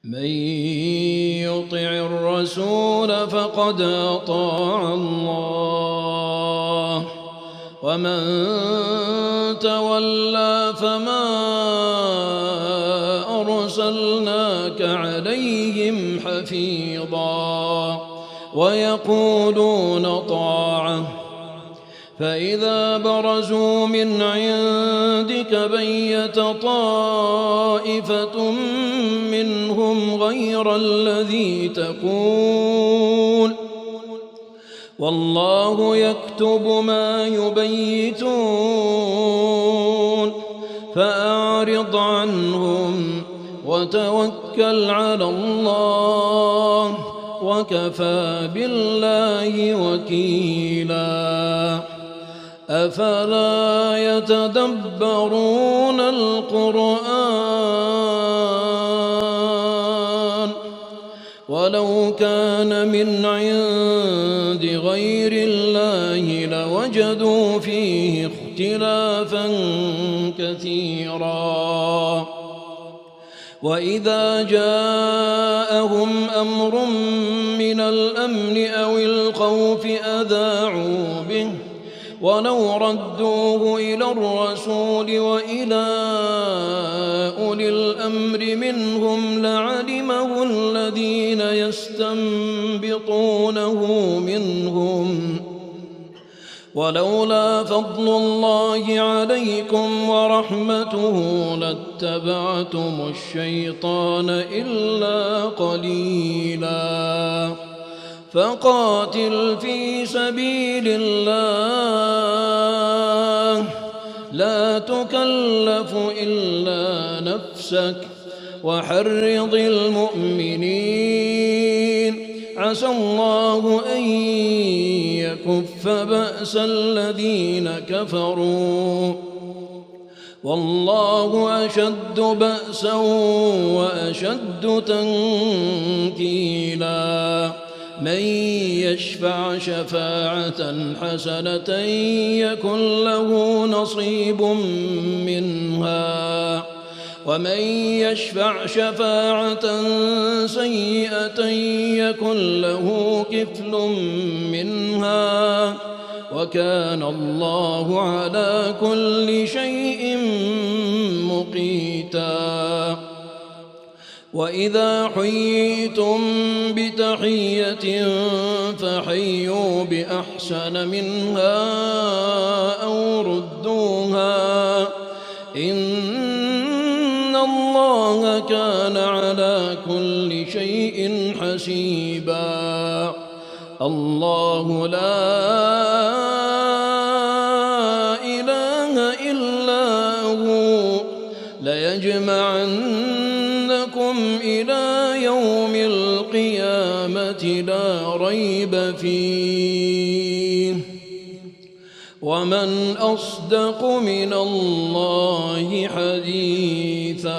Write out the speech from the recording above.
من يطع الرسول فقد أطاع الله ومن تولى فما أرسلناك عليهم حفيظا ويقولون طاعة فإذا برزوا من عندك بيت طائفة منهم غير الذي تقول والله يكتب ما يبيتون فأعرض عنهم وتوكل على الله وكفى بالله وكيلا أفلا يتدبرون القرآن ولو كان من عند غير الله لوجدوا فيه اختلافا كثيرا وإذا جاءهم أمر من الأمن أو الخوف أذاعوا به ولو ردوه إلى الرسول وإلى أولي الأمر منهم لعلمه الذين يستنبطونه منهم ولولا فضل الله عليكم ورحمته لاتبعتم الشيطان إلا قليلا فقاتل في سبيل الله لا تكلف إلا نفسك وحرض المؤمنين عسى الله أن يكف بأس الذين كفروا والله أشد بأسا وأشد تنكيلا من يشفع شفاعة حسنة يكن له نصيب منها ومن يشفع شفاعة سيئة يكن له كفل منها وكان الله على كل شيء مقيتا وإذا حييتم بتحية فحيوا بأحسن منها أو ردوها إن الله كان على كل شيء حسيبا الله لا إله إلا هو ليجمعنكم إلى يوم القيامة لا ريب فيه ومن أصدق من الله حديثا